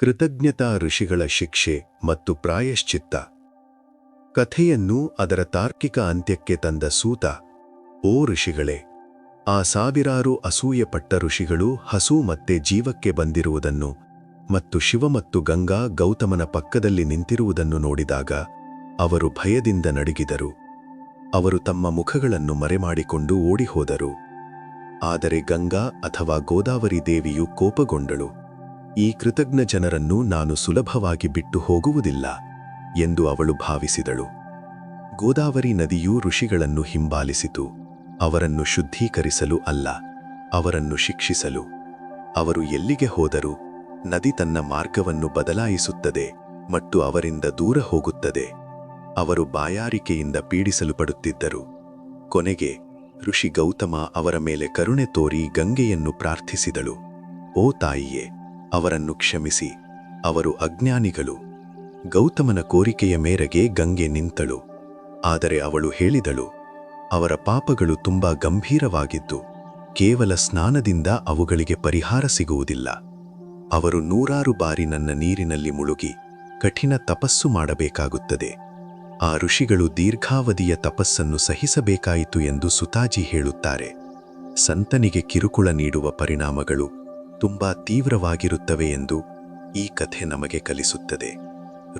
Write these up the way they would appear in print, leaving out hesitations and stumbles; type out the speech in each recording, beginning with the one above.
ಕೃತಜ್ಞತಾ ಋಷಿಗಳ ಶಿಕ್ಷೆ ಮತ್ತು ಪ್ರಾಯಶ್ಚಿತ್ತ. ಕಥೆಯನ್ನು ಅದರ ತಾರ್ಕಿಕ ಅಂತ್ಯಕ್ಕೆ ತಂದ ಸೂತ, ಓ ಋಷಿಗಳೇ, ಆ ಸಾವಿರಾರು ಅಸೂಯೆಪಟ್ಟ ಋಷಿಗಳು ಹಸು ಮತ್ತೆ ಜೀವಕ್ಕೆ ಬಂದಿರುವುದನ್ನು ಮತ್ತು ಶಿವ ಮತ್ತು ಗಂಗಾ ಗೌತಮನ ಪಕ್ಕದಲ್ಲಿ ನಿಂತಿರುವುದನ್ನು ನೋಡಿದಾಗ ಅವರು ಭಯದಿಂದ ನಡುಗಿದರು. ಅವರು ತಮ್ಮ ಮುಖಗಳನ್ನು ಮರೆಮಾಡಿಕೊಂಡು ಓಡಿಹೋದರು. ಆದರೆ ಗಂಗಾ ಅಥವಾ ಗೋದಾವರಿ ದೇವಿಯು ಕೋಪಗೊಂಡಳು. ಈ ಕೃತಜ್ಞ ಜನರನ್ನು ನಾನು ಸುಲಭವಾಗಿ ಬಿಟ್ಟು ಹೋಗುವುದಿಲ್ಲ ಎಂದು ಅವಳು ಭಾವಿಸಿದಳು. ಗೋದಾವರಿ ನದಿಯು ಋಷಿಗಳನ್ನು ಹಿಂಬಾಲಿಸಿತು, ಅವರನ್ನು ಶುದ್ಧೀಕರಿಸಲು ಅಲ್ಲ, ಅವರನ್ನು ಶಿಕ್ಷಿಸಲು. ಅವರು ಎಲ್ಲಿಗೆ ಹೋದರೂ ನದಿ ತನ್ನ ಮಾರ್ಗವನ್ನು ಬದಲಾಯಿಸುತ್ತದೆ ಮತ್ತು ಅವರಿಂದ ದೂರ ಹೋಗುತ್ತದೆ. ಅವರು ಬಾಯಾರಿಕೆಯಿಂದ ಪೀಡಿಸಲ್ಪಡುತ್ತಿದ್ದರು. ಕೊನೆಗೆ ಋಷಿ ಗೌತಮ ಅವರ ಮೇಲೆ ಕರುಣೆ ತೋರಿ ಗಂಗೆಯನ್ನು ಪ್ರಾರ್ಥಿಸಿದಳು, ಓ ತಾಯಿಯೇ, ಅವರನ್ನು ಕ್ಷಮಿಸಿ, ಅವರು ಅಜ್ಞಾನಿಗಳು. ಗೌತಮನ ಕೋರಿಕೆಯ ಮೇರೆಗೆ ಗಂಗೆ ನಿಂತಳು. ಆದರೆ ಅವಳು ಹೇಳಿದಳು, ಅವರ ಪಾಪಗಳು ತುಂಬಾ ಗಂಭೀರವಾಗಿದ್ದು ಕೇವಲ ಸ್ನಾನದಿಂದ ಅವುಗಳಿಗೆ ಪರಿಹಾರ ಸಿಗುವುದಿಲ್ಲ. ಅವರು 100 ಬಾರಿ ನನ್ನ ನೀರಿನಲ್ಲಿ ಮುಳುಗಿ ಕಠಿಣ ತಪಸ್ಸು ಮಾಡಬೇಕಾಗುತ್ತದೆ. ಆ ಋಷಿಗಳು ದೀರ್ಘಾವಧಿಯ ತಪಸ್ಸನ್ನು ಸಹಿಸಬೇಕಾಯಿತು ಎಂದು ಸುತಾಜಿ ಹೇಳುತ್ತಾರೆ. ಸಂತನಿಗೆ ಕಿರುಕುಳ ನೀಡುವ ಪರಿಣಾಮಗಳು ತುಂಬಾ ತೀವ್ರವಾಗಿರುತ್ತವೆ ಎಂದು ಈ ಕಥೆ ನಮಗೆ ಕಲಿಸುತ್ತದೆ.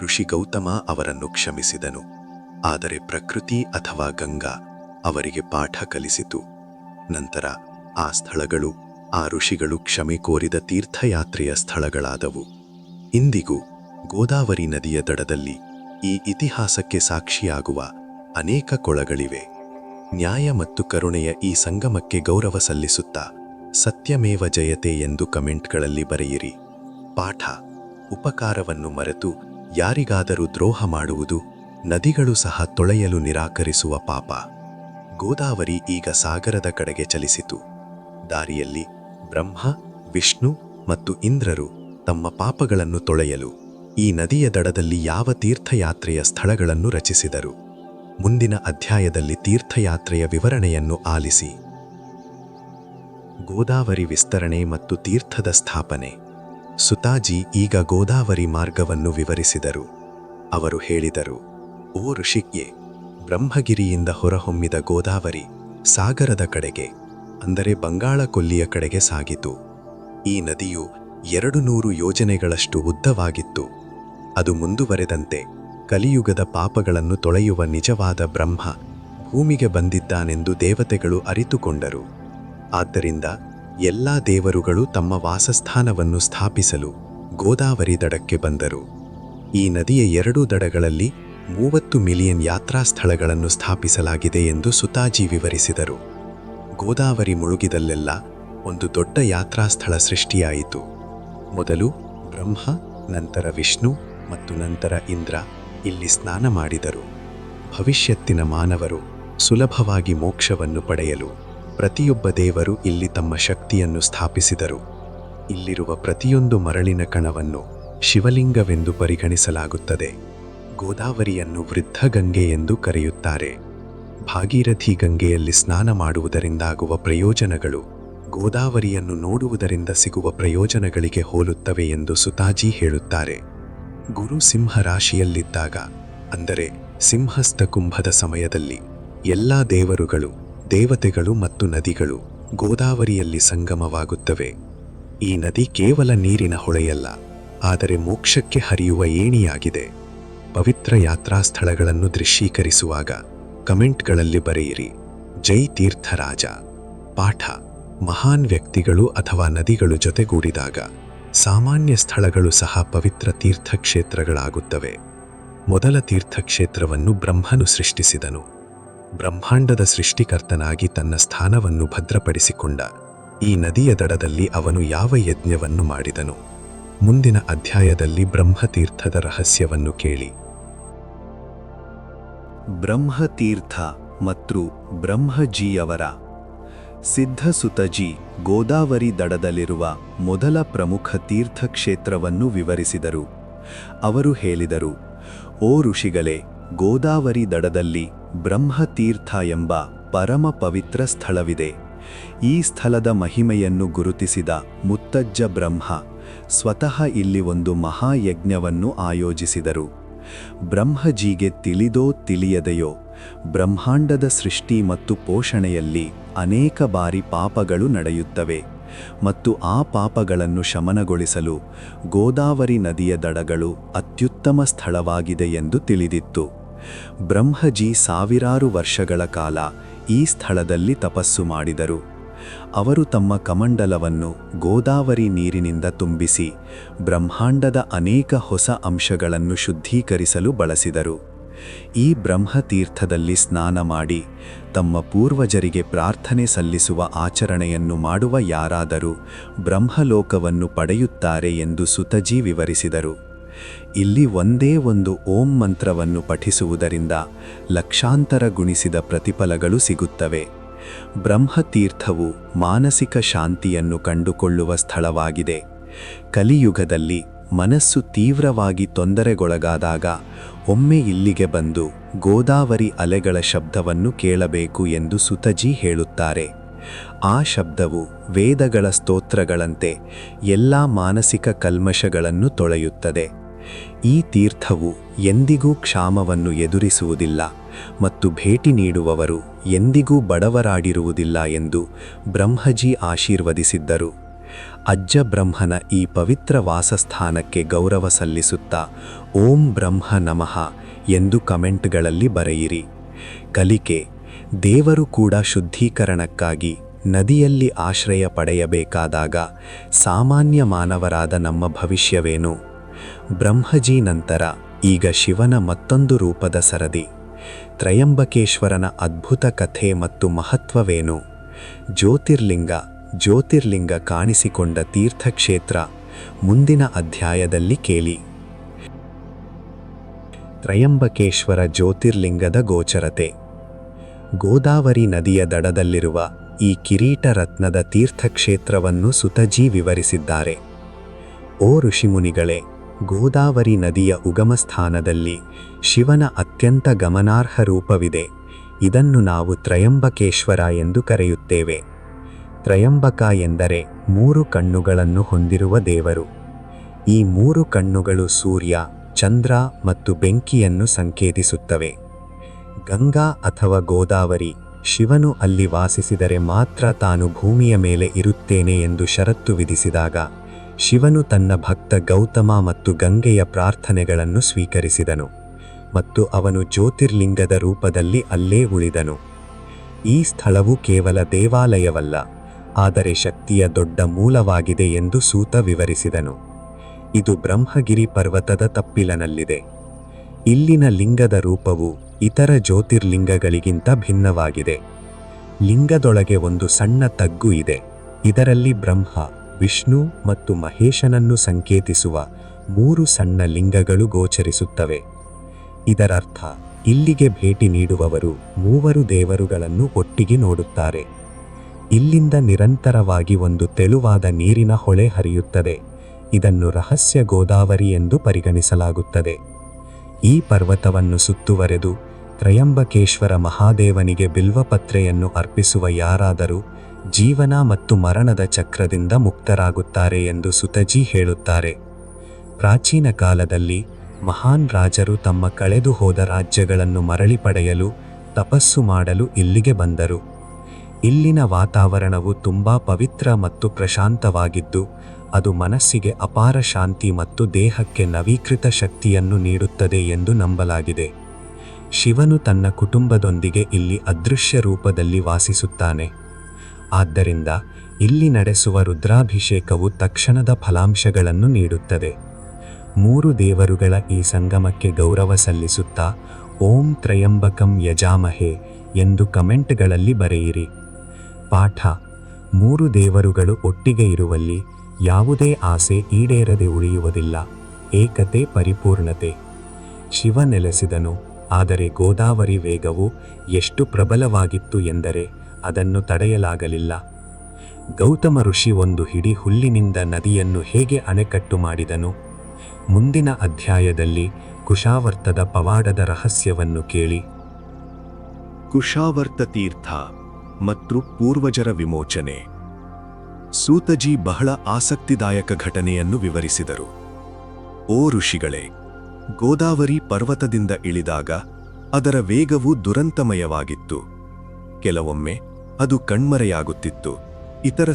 ಋಷಿ ಗೌತಮ ಅವರನ್ನು ಕ್ಷಮಿಸಿದನು, ಆದರೆ ಪ್ರಕೃತಿ ಅಥವಾ ಗಂಗಾ ಅವರಿಗೆ ಪಾಠ ಕಲಿಸಿತು. ನಂತರ ಆ ಸ್ಥಳಗಳು ಆ ಋಷಿಗಳು ಕ್ಷಮೆ ಕೋರಿದ ತೀರ್ಥಯಾತ್ರೆಯ ಸ್ಥಳಗಳಾದವು. ಇಂದಿಗೂ ಗೋದಾವರಿ ನದಿಯ ದಡದಲ್ಲಿ ಈ ಇತಿಹಾಸಕ್ಕೆ ಸಾಕ್ಷಿಯಾಗುವ ಅನೇಕ ಕೊಳಗಳಿವೆ. ನ್ಯಾಯ ಮತ್ತು ಕರುಣೆಯ ಈ ಸಂಗಮಕ್ಕೆ ಗೌರವ ಸಲ್ಲಿಸುತ್ತಾ ಸತ್ಯಮೇವ ಜಯತೆ ಎಂದು ಕಮೆಂಟ್ಗಳಲ್ಲಿ ಬರೆಯಿರಿ. ಪಾಠ: ಉಪಕಾರವನ್ನು ಮರೆತು ಯಾರಿಗಾದರೂ ದ್ರೋಹ ಮಾಡುವುದು ನದಿಗಳು ಸಹ ತೊಳೆಯಲು ನಿರಾಕರಿಸುವ ಪಾಪ. ಗೋದಾವರಿ ಈಗ ಸಾಗರದ ಕಡೆಗೆ ಚಲಿಸಿತು. ದಾರಿಯಲ್ಲಿ ಬ್ರಹ್ಮ, ವಿಷ್ಣು ಮತ್ತು ಇಂದ್ರರು ತಮ್ಮ ಪಾಪಗಳನ್ನು ತೊಳೆಯಲು ಈ ನದಿಯ ದಡದಲ್ಲಿ ಯಾವ ತೀರ್ಥಯಾತ್ರೆಯ ಸ್ಥಳಗಳನ್ನು ರಚಿಸಿದರು. ಮುಂದಿನ ಅಧ್ಯಾಯದಲ್ಲಿ ತೀರ್ಥಯಾತ್ರೆಯ ವಿವರಣೆಯನ್ನು ಆಲಿಸಿ. ಗೋದಾವರಿ ವಿಸ್ತರಣೆ ಮತ್ತು ತೀರ್ಥದ ಸ್ಥಾಪನೆ. ಸುತಾಜಿ ಈಗ ಗೋದಾವರಿ ಮಾರ್ಗವನ್ನು ವಿವರಿಸಿದರು. ಅವರು ಹೇಳಿದರು, ಓ ಋಷಿಯೇ, ಬ್ರಹ್ಮಗಿರಿಯಿಂದ ಹೊರಹೊಮ್ಮಿದ ಗೋದಾವರಿ ಸಾಗರದ ಕಡೆಗೆ, ಅಂದರೆ ಬಂಗಾಳ ಕೊಲ್ಲಿಯ ಕಡೆಗೆ ಸಾಗಿತು. ಈ ನದಿಯು 200 ಯೋಜನೆಗಳಷ್ಟು ಉದ್ದವಾಗಿತ್ತು. ಅದು ಮುಂದುವರೆದಂತೆ ಕಲಿಯುಗದ ಪಾಪಗಳನ್ನು ತೊಳೆಯುವ ನಿಜವಾದ ಬ್ರಹ್ಮ ಭೂಮಿಗೆ ಬಂದಿದ್ದಾನೆಂದು ದೇವತೆಗಳು ಅರಿತುಕೊಂಡರು. ಆದ್ದರಿಂದ ಎಲ್ಲಾ ದೇವರುಗಳು ತಮ್ಮ ವಾಸಸ್ಥಾನವನ್ನು ಸ್ಥಾಪಿಸಲು ಗೋದಾವರಿ ದಡಕ್ಕೆ ಬಂದರು. ಈ ನದಿಯ 2 ದಡಗಳಲ್ಲಿ 30 ಮಿಲಿಯನ್ ಯಾತ್ರಾ ಸ್ಥಳಗಳನ್ನು ಸ್ಥಾಪಿಸಲಾಗಿದೆ ಎಂದು ಸುತಾಜಿ ವಿವರಿಸಿದರು. ಗೋದಾವರಿ ಮುಳುಗಿದಲ್ಲೆಲ್ಲ ಒಂದು ದೊಡ್ಡ ಯಾತ್ರಾ ಸ್ಥಳ ಸೃಷ್ಟಿಯಾಯಿತು. ಮೊದಲು ಬ್ರಹ್ಮ, ನಂತರ ವಿಷ್ಣು ಮತ್ತು ನಂತರ ಇಂದ್ರ ಇಲ್ಲಿ ಸ್ನಾನ ಮಾಡಿದರು. ಭವಿಷ್ಯತ್ತಿನ ಮಾನವರು ಸುಲಭವಾಗಿ ಮೋಕ್ಷವನ್ನು ಪಡೆಯಲು ಪ್ರತಿಯೊಬ್ಬ ದೇವರು ಇಲ್ಲಿ ತಮ್ಮ ಶಕ್ತಿಯನ್ನು ಸ್ಥಾಪಿಸಿದರು. ಇಲ್ಲಿರುವ ಪ್ರತಿಯೊಂದು ಮರಳಿನ ಕಣವನ್ನು ಶಿವಲಿಂಗವೆಂದು ಪರಿಗಣಿಸಲಾಗುತ್ತದೆ. ಗೋದಾವರಿಯನ್ನು ವೃದ್ಧ ಗಂಗೆ ಎಂದು ಕರೆಯುತ್ತಾರೆ. ಭಾಗೀರಥಿ ಗಂಗೆಯಲ್ಲಿ ಸ್ನಾನ ಮಾಡುವುದರಿಂದಾಗುವ ಪ್ರಯೋಜನಗಳು ಗೋದಾವರಿಯನ್ನು ನೋಡುವುದರಿಂದ ಸಿಗುವ ಪ್ರಯೋಜನಗಳಿಗೆ ಹೋಲುತ್ತವೆ ಎಂದು ಸುತಾಜಿ ಹೇಳುತ್ತಾರೆ. ಗುರು ಸಿಂಹ ರಾಶಿಯಲ್ಲಿದ್ದಾಗ, ಅಂದರೆ ಸಿಂಹಸ್ಥ ಕುಂಭದ ಸಮಯದಲ್ಲಿ, ಎಲ್ಲಾ ದೇವರುಗಳು, ದೇವತೆಗಳು ಮತ್ತು ನದಿಗಳು ಗೋದಾವರಿಯಲ್ಲಿ ಸಂಗಮವಾಗುತ್ತವೆ. ಈ ನದಿ ಕೇವಲ ನೀರಿನ ಹೊಳೆಯಲ್ಲ, ಆದರೆ ಮೋಕ್ಷಕ್ಕೆ ಹರಿಯುವ ಏಣಿಯಾಗಿದೆ. ಪವಿತ್ರ ಯಾತ್ರಾ ಸ್ಥಳಗಳನ್ನು ದೃಶ್ಯೀಕರಿಸುವಾಗ ಕಮೆಂಟ್ಗಳಲ್ಲಿ ಬರೆಯಿರಿ, ಜೈ ತೀರ್ಥರಾಜ. ಪಾಠ: ಮಹಾನ್ ವ್ಯಕ್ತಿಗಳು ಅಥವಾ ನದಿಗಳು ಜೊತೆಗೂಡಿದಾಗ ಸಾಮಾನ್ಯ ಸ್ಥಳಗಳು ಸಹ ಪವಿತ್ರ ತೀರ್ಥಕ್ಷೇತ್ರಗಳಾಗುತ್ತವೆ. ಮೊದಲ ತೀರ್ಥಕ್ಷೇತ್ರವನ್ನು ಬ್ರಹ್ಮನು ಸೃಷ್ಟಿಸಿದನು. ಬ್ರಹ್ಮಾಂಡದ ಸೃಷ್ಟಿಕರ್ತನಾಗಿ ತನ್ನ ಸ್ಥಾನವನ್ನು ಭದ್ರಪಡಿಸಿಕೊಂಡ ಈ ನದಿಯ ದಡದಲ್ಲಿ ಅವನು ಯಾವ ಯಜ್ಞವನ್ನು ಮಾಡಿದನು? ಮುಂದಿನ ಅಧ್ಯಾಯದಲ್ಲಿ ಬ್ರಹ್ಮತೀರ್ಥದ ರಹಸ್ಯವನ್ನು ಕೇಳಿ. ಬ್ರಹ್ಮತೀರ್ಥ ಮತ್ತು ಬ್ರಹ್ಮಜಿಯವರ ಸಿದ್ಧಸುತಜಿ ಗೋದಾವರಿ ದಡದಲ್ಲಿರುವ ಮೊದಲ ಪ್ರಮುಖ ತೀರ್ಥಕ್ಷೇತ್ರವನ್ನು ವಿವರಿಸಿದರು. ಅವರು ಹೇಳಿದರು, ಓ ಋಷಿಗಳೇ, ಗೋದಾವರಿ ದಡದಲ್ಲಿ ಬ್ರಹ್ಮತೀರ್ಥ ಎಂಬ ಪರಮ ಪವಿತ್ರ ಸ್ಥಳವಿದೆ. ಈ ಸ್ಥಳದ ಮಹಿಮೆಯನ್ನು ಗುರುತಿಸಿದ ಮುತ್ತಜ್ಜ ಬ್ರಹ್ಮ ಸ್ವತಃ ಇಲ್ಲಿ ಒಂದು ಮಹಾಯಜ್ಞವನ್ನು ಆಯೋಜಿಸಿದರು. ಬ್ರಹ್ಮಜಿಗೆ ತಿಳಿದೋ ತಿಳಿಯದೆಯೋ ಬ್ರಹ್ಮಾಂಡದ ಸೃಷ್ಟಿ ಮತ್ತು ಪೋಷಣೆಯಲ್ಲಿ ಅನೇಕ ಬಾರಿ ಪಾಪಗಳು ನಡೆಯುತ್ತವೆ ಮತ್ತು ಆ ಪಾಪಗಳನ್ನು ಶಮನಗೊಳಿಸಲು ಗೋದಾವರಿ ನದಿಯ ದಡಗಳು ಅತ್ಯುತ್ತಮ ಸ್ಥಳವಾಗಿದೆ ಎಂದು ತಿಳಿದಿತ್ತು. ಬ್ರಹ್ಮಜಿ ಸಾವಿರಾರು ವರ್ಷಗಳ ಕಾಲ ಈ ಸ್ಥಳದಲ್ಲಿ ತಪಸ್ಸು ಮಾಡಿದರು. ಅವರು ತಮ್ಮ ಕಮಂಡಲವನ್ನು ಗೋದಾವರಿ ನೀರಿನಿಂದ ತುಂಬಿಸಿ ಬ್ರಹ್ಮಾಂಡದ ಅನೇಕ ಹೊಸ ಅಂಶಗಳನ್ನು ಶುದ್ಧೀಕರಿಸಲು ಬಳಸಿದರು. ಈ ಬ್ರಹ್ಮತೀರ್ಥದಲ್ಲಿ ಸ್ನಾನ ಮಾಡಿ ತಮ್ಮ ಪೂರ್ವಜರಿಗೆ ಪ್ರಾರ್ಥನೆ ಸಲ್ಲಿಸುವ ಆಚರಣೆಯನ್ನು ಮಾಡುವ ಯಾರಾದರೂ ಬ್ರಹ್ಮಲೋಕವನ್ನು ಪಡೆಯುತ್ತಾರೆ ಎಂದು ಸುತಜಿ ವಿವರಿಸಿದರು. ಇಲ್ಲಿ ಒಂದೇ ಒಂದು ಓಂ ಮಂತ್ರವನ್ನು ಪಠಿಸುವುದರಿಂದ ಲಕ್ಷಾಂತರ ಗುಣಿಸಿದ ಪ್ರತಿಫಲಗಳು ಸಿಗುತ್ತವೆ. ಬ್ರಹ್ಮತೀರ್ಥವು ಮಾನಸಿಕ ಶಾಂತಿಯನ್ನು ಕಂಡುಕೊಳ್ಳುವ ಸ್ಥಳವಾಗಿದೆ. ಕಲಿಯುಗದಲ್ಲಿ ಮನಸ್ಸು ತೀವ್ರವಾಗಿ ತೊಂದರೆಗೊಳಗಾದಾಗ ಒಮ್ಮೆ ಇಲ್ಲಿಗೆ ಬಂದು ಗೋದಾವರಿ ಅಲೆಗಳ ಶಬ್ದವನ್ನು ಕೇಳಬೇಕು ಎಂದು ಸುತಜಿ ಹೇಳುತ್ತಾರೆ. ಆ ಶಬ್ದವು ವೇದಗಳ ಸ್ತೋತ್ರಗಳಂತೆ ಎಲ್ಲ ಮಾನಸಿಕ ಕಲ್ಮಶಗಳನ್ನು ತೊಳೆಯುತ್ತದೆ. ಈ ತೀರ್ಥವು ಎಂದಿಗೂ ಕ್ಷಾಮವನ್ನು ಎದುರಿಸುವುದಿಲ್ಲ ಮತ್ತು ಭೇಟಿ ನೀಡುವವರು ಎಂದಿಗೂ ಬಡವರಾಡಿರುವುದಿಲ್ಲ ಎಂದು ಬ್ರಹ್ಮಜಿ ಆಶೀರ್ವದಿಸಿದ್ದರು. ಅಜ್ಜ ಬ್ರಹ್ಮನ ಈ ಪವಿತ್ರ ವಾಸಸ್ಥಾನಕ್ಕೆ ಗೌರವ ಸಲ್ಲಿಸುತ್ತಾ ಓಂ ಬ್ರಹ್ಮ ನಮಃ ಎಂದು ಕಮೆಂಟ್ಗಳಲ್ಲಿ ಬರೆಯಿರಿ. ಕಲಿಕೆ: ದೇವರು ಕೂಡ ಶುದ್ಧೀಕರಣಕ್ಕಾಗಿ ನದಿಯಲ್ಲಿ ಆಶ್ರಯ ಪಡೆಯಬೇಕಾದಾಗ ಸಾಮಾನ್ಯ ಮಾನವರಾದ ನಮ್ಮ ಭವಿಷ್ಯವೇನು? ಬ್ರಹ್ಮಜಿ ನಂತರ ಈಗ ಶಿವನ ಮತ್ತೊಂದು ರೂಪದ ಸರದಿ. ತ್ರಯಂಬಕೇಶ್ವರನ ಅದ್ಭುತ ಕಥೆ ಮತ್ತು ಮಹತ್ವವೇನು? ಜ್ಯೋತಿರ್ಲಿಂಗ ಕಾಣಿಸಿಕೊಂಡ ತೀರ್ಥಕ್ಷೇತ್ರ ಮುಂದಿನ ಅಧ್ಯಾಯದಲ್ಲಿ ಕೇಳಿ. ತ್ರಯಂಬಕೇಶ್ವರ ಜ್ಯೋತಿರ್ಲಿಂಗದ ಗೋಚರತೆ. ಗೋದಾವರಿ ನದಿಯ ದಡದಲ್ಲಿರುವ ಈ ಕಿರೀಟ ರತ್ನದ ತೀರ್ಥಕ್ಷೇತ್ರವನ್ನು ಸುತಜಿ ವಿವರಿಸಿದ್ದಾರೆ. ಓ ಋಷಿಮುನಿಗಳೇ, ಗೋದಾವರಿ ನದಿಯ ಉಗಮಸ್ಥಾನದಲ್ಲಿ ಶಿವನ ಅತ್ಯಂತ ಗಮನಾರ್ಹ ರೂಪವಿದೆ. ಇದನ್ನು ನಾವು ತ್ರಯಂಬಕೇಶ್ವರ ಎಂದು ಕರೆಯುತ್ತೇವೆ. ತ್ರಯಂಬಕ ಎಂದರೆ 3 ಕಣ್ಣುಗಳನ್ನು ಹೊಂದಿರುವ ದೇವರು. ಈ 3 ಕಣ್ಣುಗಳು ಸೂರ್ಯ, ಚಂದ್ರ ಮತ್ತು ಬೆಂಕಿಯನ್ನು ಸಂಕೇತಿಸುತ್ತವೆ. ಗಂಗಾ ಅಥವಾ ಗೋದಾವರಿ: ಶಿವನು ಅಲ್ಲಿ ವಾಸಿಸಿದರೆ ಮಾತ್ರ ತಾನು ಭೂಮಿಯ ಮೇಲೆ ಇರುತ್ತೇನೆ ಎಂದು ಷರತ್ತು ವಿಧಿಸಿದಾಗ ಶಿವನು ತನ್ನ ಭಕ್ತ ಗೌತಮ ಮತ್ತು ಗಂಗೆಯ ಪ್ರಾರ್ಥನೆಗಳನ್ನು ಸ್ವೀಕರಿಸಿದನು ಮತ್ತು ಅವನು ಜ್ಯೋತಿರ್ಲಿಂಗದ ರೂಪದಲ್ಲಿ ಅಲ್ಲೇ ಉಳಿದನು. ಈ ಸ್ಥಳವು ಕೇವಲ ದೇವಾಲಯವಲ್ಲ, ಆದರೆ ಶಕ್ತಿಯ ದೊಡ್ಡ ಮೂಲವಾಗಿದೆ ಎಂದು ಸೂತ ವಿವರಿಸಿದನು. ಇದು ಬ್ರಹ್ಮಗಿರಿ ಪರ್ವತದ ತಪ್ಪಿಲನಲ್ಲಿದೆ. ಇಲ್ಲಿನ ಲಿಂಗದ ರೂಪವು ಇತರ ಜ್ಯೋತಿರ್ಲಿಂಗಗಳಿಗಿಂತ ಭಿನ್ನವಾಗಿದೆ. ಲಿಂಗದೊಳಗೆ ಒಂದು ಸಣ್ಣ ತಗ್ಗು ಇದೆ. ಇದರಲ್ಲಿ ಬ್ರಹ್ಮ, ವಿಷ್ಣು ಮತ್ತು ಮಹೇಶನನ್ನು ಸಂಕೇತಿಸುವ 3 ಸಣ್ಣ ಲಿಂಗಗಳು ಗೋಚರಿಸುತ್ತವೆ. ಇದರರ್ಥ ಇಲ್ಲಿಗೆ ಭೇಟಿ ನೀಡುವವರು 3 ದೇವರುಗಳನ್ನು ಒಟ್ಟಿಗೆ ನೋಡುತ್ತಾರೆ. ಇಲ್ಲಿಂದ ನಿರಂತರವಾಗಿ ಒಂದು ತೆಳುವಾದ ನೀರಿನ ಹೊಳೆ ಹರಿಯುತ್ತದೆ. ಇದನ್ನು ರಹಸ್ಯ ಗೋದಾವರಿ ಎಂದು ಪರಿಗಣಿಸಲಾಗುತ್ತದೆ. ಈ ಪರ್ವತವನ್ನು ಸುತ್ತುವರೆದು ತ್ರಯಂಬಕೇಶ್ವರ ಮಹಾದೇವನಿಗೆ ಬಿಲ್ವಪತ್ರೆಯನ್ನು ಅರ್ಪಿಸುವ ಯಾರಾದರೂ ಜೀವನ ಮತ್ತು ಮರಣದ ಚಕ್ರದಿಂದ ಮುಕ್ತರಾಗುತ್ತಾರೆ ಎಂದು ಸುತಜಿ ಹೇಳುತ್ತಾರೆ. ಪ್ರಾಚೀನ ಕಾಲದಲ್ಲಿ ಮಹಾನ್ ರಾಜರು ತಮ್ಮ ಕಳೆದು ಹೋದ ರಾಜ್ಯಗಳನ್ನು ಮರಳಿ ಪಡೆಯಲು ತಪಸ್ಸು ಮಾಡಲು ಇಲ್ಲಿಗೆ ಬಂದರು. ಇಲ್ಲಿನ ವಾತಾವರಣವು ತುಂಬಾ ಪವಿತ್ರ ಮತ್ತು ಪ್ರಶಾಂತವಾಗಿದ್ದು ಅದು ಮನಸ್ಸಿಗೆ ಅಪಾರ ಶಾಂತಿ ಮತ್ತು ದೇಹಕ್ಕೆ ನವೀಕೃತ ಶಕ್ತಿಯನ್ನು ನೀಡುತ್ತದೆ ಎಂದು ನಂಬಲಾಗಿದೆ. ಶಿವನು ತನ್ನ ಕುಟುಂಬದೊಂದಿಗೆ ಇಲ್ಲಿ ಅದೃಶ್ಯ ರೂಪದಲ್ಲಿ ವಾಸಿಸುತ್ತಾನೆ. ಆದ್ದರಿಂದ ಇಲ್ಲಿ ನಡೆಸುವ ರುದ್ರಾಭಿಷೇಕವು ತಕ್ಷಣದ ಫಲಾಂಶಗಳನ್ನು ನೀಡುತ್ತದೆ. 3 ದೇವರುಗಳ ಈ ಸಂಗಮಕ್ಕೆ ಗೌರವ ಸಲ್ಲಿಸುತ್ತಾ ಓಂ ತ್ರಯಂಬಕಂ ಯಜಾಮಹೇ ಎಂದು ಕಮೆಂಟ್ಗಳಲ್ಲಿ ಬರೆಯಿರಿ. ಪಾಠ: 3 ದೇವರುಗಳು ಒಟ್ಟಿಗೆ ಇರುವಲ್ಲಿ ಯಾವುದೇ ಆಸೆ ಈಡೇರದೆ ಉಳಿಯುವುದಿಲ್ಲ. ಏಕತೆ, ಪರಿಪೂರ್ಣತೆ. ಶಿವ ನೆಲೆಸಿದನು, ಆದರೆ ಗೋದಾವರಿ ವೇಗವು ಎಷ್ಟು ಪ್ರಬಲವಾಗಿತ್ತು ಎಂದರೆ ಅದನ್ನು ತಡೆಯಲಾಗಲಿಲ್ಲ. ಗೌತಮ ಋಷಿ ಒಂದು ಹಿಡಿ ಹುಲ್ಲಿನಿಂದ ನದಿಯನ್ನು ಹೇಗೆ ಅಣೆಕಟ್ಟು ಮಾಡಿದನು? ಮುಂದಿನ ಅಧ್ಯಾಯದಲ್ಲಿ ಕುಶಾವರ್ತದ ಪವಾಡದ ರಹಸ್ಯವನ್ನು ಕೇಳಿ. ಕುಶಾವರ್ತ ತೀರ್ಥ ಮತ್ತು ಪೂರ್ವಜರ ವಿಮೋಚನೆ. ಸೂತಜಿ ಬಹಳ ಆಸಕ್ತಿದಾಯಕ ಘಟನೆಯನ್ನು ವಿವರಿಸಿದರು. ಓ ಋಷಿಗಳೇ, ಗೋದಾವರಿ ಪರ್ವತದಿಂದ ಇಳಿದಾಗ ಅದರ ವೇಗವು ದುರಂತಮಯವಾಗಿತ್ತು. ಕೆಲವೊಮ್ಮೆ ಅದು ಕಣ್ಮರೆಯಾಗುತ್ತಿತ್ತು. ಇತರ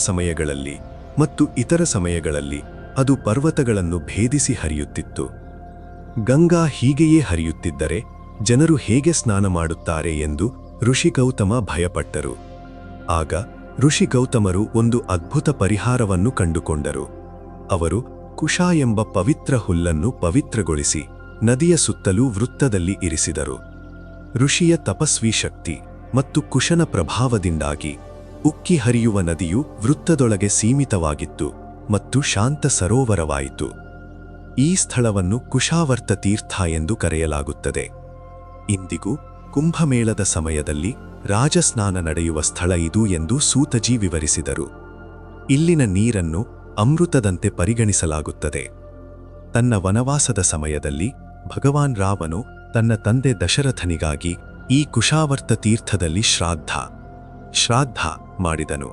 ಸಮಯಗಳಲ್ಲಿ ಅದು ಪರ್ವತಗಳನ್ನು ಭೇದಿಸಿ ಹರಿಯುತ್ತಿತ್ತು. ಗಂಗಾ ಹೀಗೆಯೇ ಹರಿಯುತ್ತಿದ್ದರೆ ಜನರು ಹೇಗೆ ಸ್ನಾನ ಮಾಡುತ್ತಾರೆ ಎಂದು ಋಷಿ ಗೌತಮ ಭಯಪಟ್ಟರು. ಆಗ ಋಷಿ ಗೌತಮರು ಒಂದು ಅದ್ಭುತ ಪರಿಹಾರವನ್ನು ಕಂಡುಕೊಂಡರು. ಅವರು ಕುಶ ಎಂಬ ಪವಿತ್ರ ಹುಲ್ಲನ್ನು ಪವಿತ್ರಗೊಳಿಸಿ ನದಿಯ ಸುತ್ತಲೂ ವೃತ್ತದಲ್ಲಿ ಇರಿಸಿದರು. ಋಷಿಯ ತಪಸ್ವಿ ಶಕ್ತಿ ಮತ್ತು ಕುಶನ ಪ್ರಭಾವದಿಂದಾಗಿ ಉಕ್ಕಿ ಹರಿಯುವ ನದಿಯು ವೃತ್ತದೊಳಗೆ ಸೀಮಿತವಾಗಿತ್ತು ಮತ್ತು ಶಾಂತ ಸರೋವರವಾಯಿತು. ಈ ಸ್ಥಳವನ್ನು ಕುಶಾವರ್ತ ತೀರ್ಥ ಎಂದು ಕರೆಯಲಾಗುತ್ತದೆ. ಇಂದಿಗೂ ಕುಂಭಮೇಳದ ಸಮಯದಲ್ಲಿ ರಾಜಸ್ನಾನ ನಡೆಯುವ ಸ್ಥಳ ಇದು ಎಂದು ಸೂತಜಿ ವಿವರಿಸಿದರು. ಇಲ್ಲಿನ ನೀರನ್ನು ಅಮೃತದಂತೆ ಪರಿಗಣಿಸಲಾಗುತ್ತದೆ. ತನ್ನ ವನವಾಸದ ಸಮಯದಲ್ಲಿ ಭಗವಾನ್ ರಾಮನು ತನ್ನ ತಂದೆ ದಶರಥನಿಗಾಗಿ ಈ ಕುಶಾವರ್ತ ತೀರ್ಥದಲ್ಲಿ ಶ್ರಾದ್ದ ಮಾಡಿದನು.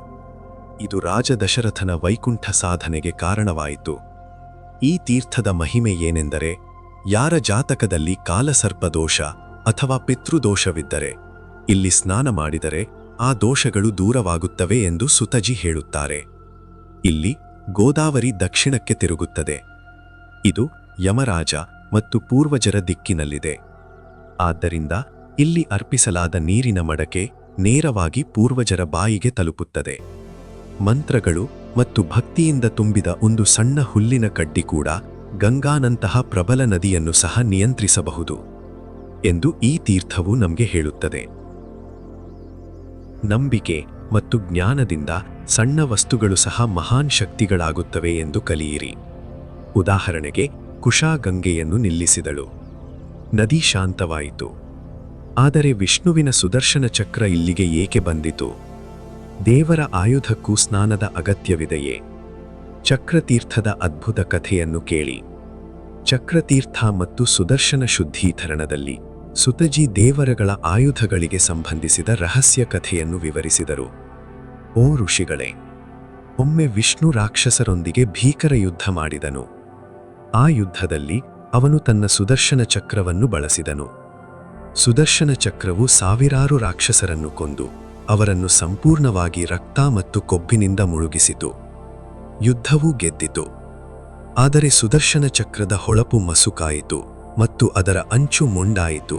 ಇದು ರಾಜ ದಶರಥನ ವೈಕುಂಠ ಸಾಧನೆಗೆ ಕಾರಣವಾಯಿತು. ಈ ತೀರ್ಥದ ಮಹಿಮೆ ಏನೆಂದರೆ, ಯಾರ ಜಾತಕದಲ್ಲಿ ಕಾಲಸರ್ಪದೋಷ ಅಥವಾ ಪಿತೃದೋಷವಿದ್ದರೆ ಇಲ್ಲಿ ಸ್ನಾನ ಮಾಡಿದರೆ ಆ ದೋಷಗಳು ದೂರವಾಗುತ್ತವೆ ಎಂದು ಸುತಜಿ ಹೇಳುತ್ತಾರೆ. ಇಲ್ಲಿ ಗೋದಾವರಿ ದಕ್ಷಿಣಕ್ಕೆ ತಿರುಗುತ್ತದೆ. ಇದು ಯಮರಾಜ ಮತ್ತು ಪೂರ್ವಜರ ದಿಕ್ಕಿನಲ್ಲಿದೆ. ಆದ್ದರಿಂದ ಇಲ್ಲಿ ಅರ್ಪಿಸಲಾದ ನೀರಿನ ಮಡಕೆ ನೇರವಾಗಿ ಪೂರ್ವಜರ ಬಾಯಿಗೆ ತಲುಪುತ್ತದೆ. ಮಂತ್ರಗಳು ಮತ್ತು ಭಕ್ತಿಯಿಂದ ತುಂಬಿದ ಒಂದು ಸಣ್ಣ ಹುಲ್ಲಿನ ಕಡ್ಡಿ ಕೂಡ ಗಂಗಾನಂತಹ ಪ್ರಬಲ ನದಿಯನ್ನು ಸಹ ನಿಯಂತ್ರಿಸಬಹುದು ಎಂದು ಈ ತೀರ್ಥವು ನಮಗೆ ಹೇಳುತ್ತದೆ. ನಂಬಿಕೆ ಮತ್ತು ಜ್ಞಾನದಿಂದ ಸಣ್ಣ ವಸ್ತುಗಳು ಸಹ ಮಹಾನ್ ಶಕ್ತಿಗಳಾಗುತ್ತವೆ ಎಂದು ಕಲಿಯಿರಿ. ಉದಾಹರಣೆಗೆ, ಕುಶಾ ಗಂಗೆಯನ್ನು ನಿಲ್ಲಿಸಿದಳು. ನದಿ ಶಾಂತವಾಯಿತು. ಆದರೆ ವಿಷ್ಣುವಿನ ಸುದರ್ಶನ ಚಕ್ರ ಇಲ್ಲಿಗೆ ಏಕೆ ಬಂದಿತು? ದೇವರ ಆಯುಧಕ್ಕೂ ಸ್ನಾನದ ಅಗತ್ಯವಿದೆಯೇ? ಚಕ್ರತೀರ್ಥದ ಅದ್ಭುತ ಕಥೆಯನ್ನು ಕೇಳಿ. ಚಕ್ರತೀರ್ಥ ಮತ್ತು ಸುದರ್ಶನ ಶುದ್ಧೀಕರಣದಲ್ಲಿ ಸುತಜಿ ದೇವರಗಳ ಆಯುಧಗಳಿಗೆ ಸಂಬಂಧಿಸಿದ ರಹಸ್ಯ ಕಥೆಯನ್ನು ವಿವರಿಸಿದರು. ಓ ಋಷಿಗಳೇ, ಒಮ್ಮೆ ವಿಷ್ಣು ರಾಕ್ಷಸರೊಂದಿಗೆ ಭೀಕರ ಯುದ್ಧ ಮಾಡಿದನು. ಆ ಯುದ್ಧದಲ್ಲಿ ಅವನು ತನ್ನ ಸುದರ್ಶನ ಚಕ್ರವನ್ನು ಬಳಸಿದನು. ಸುದರ್ಶನ ಚಕ್ರವು ಸಾವಿರಾರು ರಾಕ್ಷಸರನ್ನು ಕೊಂದು ಅವರನ್ನು ಸಂಪೂರ್ಣವಾಗಿ ರಕ್ತ ಮತ್ತು ಕೊಬ್ಬಿನಿಂದ ಮುಳುಗಿಸಿತು. ಯುದ್ಧವೂ ಗೆದ್ದಿತು. ಆದರೆ ಸುದರ್ಶನ ಚಕ್ರದ ಹೊಳಪು ಮಸುಕಾಯಿತು ಮತ್ತು ಅದರ ಅಂಚು ಮೊಂಡಾಯಿತು.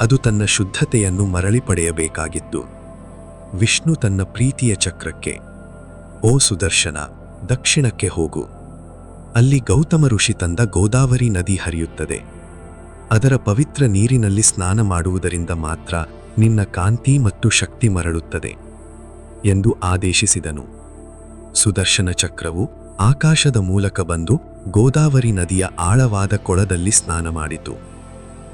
ಅದು ತನ್ನ ಶುದ್ಧತೆಯನ್ನು ಮರಳಿ ಪಡೆಯಬೇಕಾಗಿತ್ತು. ವಿಷ್ಣು ತನ್ನ ಪ್ರೀತಿಯ ಚಕ್ರಕ್ಕೆ, ಓ ಸುದರ್ಶನ, ದಕ್ಷಿಣಕ್ಕೆ ಹೋಗು. ಅಲ್ಲಿ ಗೌತಮ ಋಷಿ ತಂದ ಗೋದಾವರಿ ನದಿ ಹರಿಯುತ್ತದೆ. ಅದರ ಪವಿತ್ರ ನೀರಿನಲ್ಲಿ ಸ್ನಾನ ಮಾಡುವುದರಿಂದ ಮಾತ್ರ ನಿನ್ನ ಕಾಂತಿ ಮತ್ತು ಶಕ್ತಿ ಮರಳುತ್ತದೆ ಎಂದು ಆದೇಶಿಸಿದನು. ಸುದರ್ಶನ ಚಕ್ರವು ಆಕಾಶದ ಮೂಲಕ ಬಂದು ಗೋದಾವರಿ ನದಿಯ ಆಳವಾದ ಕೊಳದಲ್ಲಿ ಸ್ನಾನ ಮಾಡಿತು.